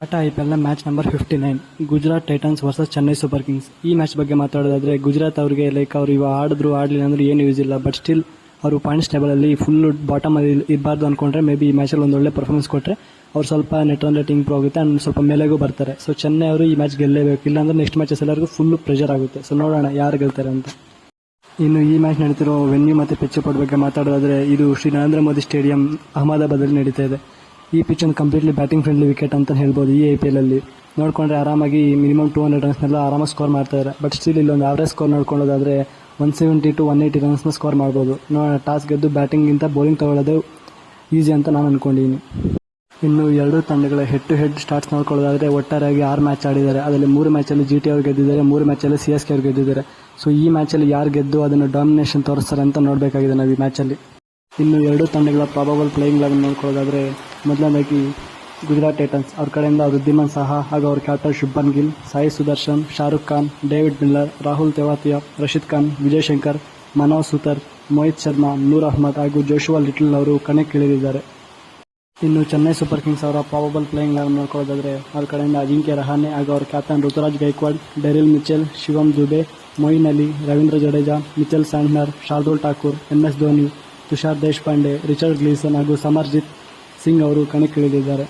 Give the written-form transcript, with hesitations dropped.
ಟಾಟಾ ಐಪಿಎಲ್ನ match number 59 Gujarat Titans versus Chennai Super Kings. ಈ match ಬಗ್ಗೆ ಮಾತಾಡೋದಾದ್ರೆ ಗುಜರಾತ್ ಅವರಿಗೆ ಅವರು ಇವಾಗ ಆಡಲಿಲ್ಲ ಅಂದ್ರೆ ಏನು ಯೂಸ್ ಇಲ್ಲ. ಬಟ್ ಸ್ಟಿಲ್ ಅವರು ಪಾಯಿಂಟ್ಸ್ ಟೇಬಲಲ್ಲಿ ಫುಲ್ ಬಾಟಮ್ ಅಲ್ಲಿ ಇರಬಾರ್ದು ಅಂದ್ಕೊಂಡ್ರೆ ಮೇ ಬಿ ಈ ಮ್ಯಾಚಲ್ಲಿ ಒಂದು ಒಳ್ಳೆ ಪರ್ಫಾರ್ಮೆನ್ಸ್ ಕೊಟ್ಟರೆ ಅವ್ರು ಸ್ವಲ್ಪ ನೆಟ್ ರನ್ ರೇಟಿಂಗ್ ಇಂಪ್ರೂವ್ ಆಗುತ್ತೆ ಅಂಡ್ ಸ್ವಲ್ಪ ಮೇಲೆಗೂ ಬರ್ತಾರೆ. ಸೊ ಚೆನ್ನೈ ಅವರು ಈ ಮ್ಯಾಚ್ ಗೆಲ್ಲೇಬೇಕು, ಇಲ್ಲಾಂದ್ರೆ ನೆಕ್ಸ್ಟ್ ಮ್ಯಾಚಸ್ ಎಲ್ಲರಿಗೂ ಫುಲ್ ಪ್ರೆಷರ್ ಆಗುತ್ತೆ. ಸೊ ನೋಡೋಣ ಯಾರು ಗೆಲ್ತಾರೆ ಅಂತ. ಇನ್ನು ಈ ಮ್ಯಾಚ್ ನಡೀತಿರೋ ವೆನ್ಯೂ ಮತ್ತು ಪಿಚ್ ಬಗ್ಗೆ ಮಾತಾಡೋದಾದ್ರೆ ಇದು ಶ್ರೀ ನರೇಂದ್ರ ಮೋದಿ ಸ್ಟೇಡಿಯಂ ಅಹಮದಾಬಾದಲ್ಲಿ ನಡೀತಾ ಇದೆ. ಈ ಪಿಚ್ ಒಂದು ಕಂಪ್ಲೀಟ್ಲಿ ಬ್ಯಾಟಿಂಗ್ ಫ್ರೆಂಡ್ಲಿ ವಿಕೆಟ್ ಅಂತ ಹೇಳ್ಬೋದು. ಈ ಐಪಿಎಲ್ ಅಲ್ಲಿ ನೋಡ್ಕೊಂಡ್ರೆ ಆರಾಮಾಗಿ ಮಿನಿಮಮ್ 200 ರನ್ಸ್ನೆಲ್ಲ ಆರಾಮಾಗಿ ಸ್ಕೋರ್ ಮಾಡ್ತಾರೆ. ಬಟ್ ಸ್ಟಿಲ್ ಇಲ್ಲೊಂದು ಆವರೇಜ್ ಸ್ಕೋರ್ ನೋಡ್ಕೊಳ್ಳೋದಾದ್ರೆ 170 to 180 ರನ್ಸ್ನ ಸ್ಕೋರ್ ಮಾಡ್ಬೋದು. ನೋಡೋಣ, ಟಾಸ್ ಗೆದ್ದು ಬ್ಯಾಟಿಂಗಿಂತ ಬೌಲಿಂಗ್ ತಗೊಳ್ಳೋದು ಈಸಿ ಅಂತ ನಾನು ಅನ್ಕೊಂಡಿದ್ದೀನಿ. ಇನ್ನು ಎರಡೂ ತಂಡಗಳ ಹೆಡ್ ಟು ಹೆಡ್ ಸ್ಟಾರ್ಟ್ಸ್ ನೋಡ್ಕೊಳ್ಳೋದಾದ್ರೆ ಒಟ್ಟಾರೆಯಾಗಿ 6 ಮ್ಯಾಚ್ ಆಡಿದ್ದಾರೆ. ಅದರಲ್ಲಿ 3 ಮ್ಯಾಚಲ್ಲಿ GT ಅವರು ಗೆದ್ದಿದ್ದಾರೆ, 3 ಮ್ಯಾಚಲ್ಲಿ CSK ಅವರು ಗೆದ್ದಿದ್ದಾರೆ. ಸೊ ಈ ಮ್ಯಾಚಲ್ಲಿ ಯಾರು ಗೆದ್ದು ಅದನ್ನು ಡಾಮಿನೇಷನ್ ತೋರಿಸ್ತಾರೆ ಅಂತ ನೋಡಬೇಕಾಗಿದೆ ನಾವು ಈ ಮ್ಯಾಚಲ್ಲಿ. ಇನ್ನು ಎರಡೂ ತಂಡಗಳ ಪ್ರಾಬಬಲ್ ಪ್ಲೇಯಿಂಗ್ 11 ನೋಡ್ಕೊಳ್ಳೋದಾದ್ರೆ ಮೊದಲನೇದಾಗಿ ಗುಜರಾತ್ ಟೈಟನ್ಸ್ ಅವ್ರ ಕಡೆಯಿಂದ ವೃದ್ಧಿಮಾನ್ ಸಾಹಾ ಹಾಗೂ ಅವ್ರ captain Shubman Gill, Sai Sudharsan, Shahrukh Khan, David Miller, Rahul Tewatia, Rashid Khan, Vijay Shankar, Manoj Suthar, Mohit Sharma, Noor Ahmad ಹಾಗೂ ಜೋಶುವಾ ಲಿಟಲ್ ಅವರು ಕಣಕ್ಕಿಳಿದಿದ್ದಾರೆ. ಇನ್ನು ಚೆನ್ನೈ ಸೂಪರ್ ಕಿಂಗ್ಸ್ ಅವರ ಪ್ರಾಬಬಲ್ ಪ್ಲೇಯಿಂಗ್ 11 ನೋಡ್ಕೊಳ್ಳೋದಾದ್ರೆ ಅವ್ರ ಕಡೆಯಿಂದ ಅಜಿಂಕ್ಯ ರಹಾನೆ ಹಾಗೂ ಅವ್ರ captain Ruturaj Gaikwad, Daryl Mitchell, Shivam Dube, Moeen Ali, Ravindra Jadeja, Mitchell Santner, Shardul Thakur, MS Dhoni, Tushar Deshpande, Richard Gleeson ಹಾಗೂ ಸಮರ್ಜಿತ್ ಸಿಂಗ್ ಅವರು ಕಣಕ್ಕಿಳಿದಿದ್ದಾರೆ.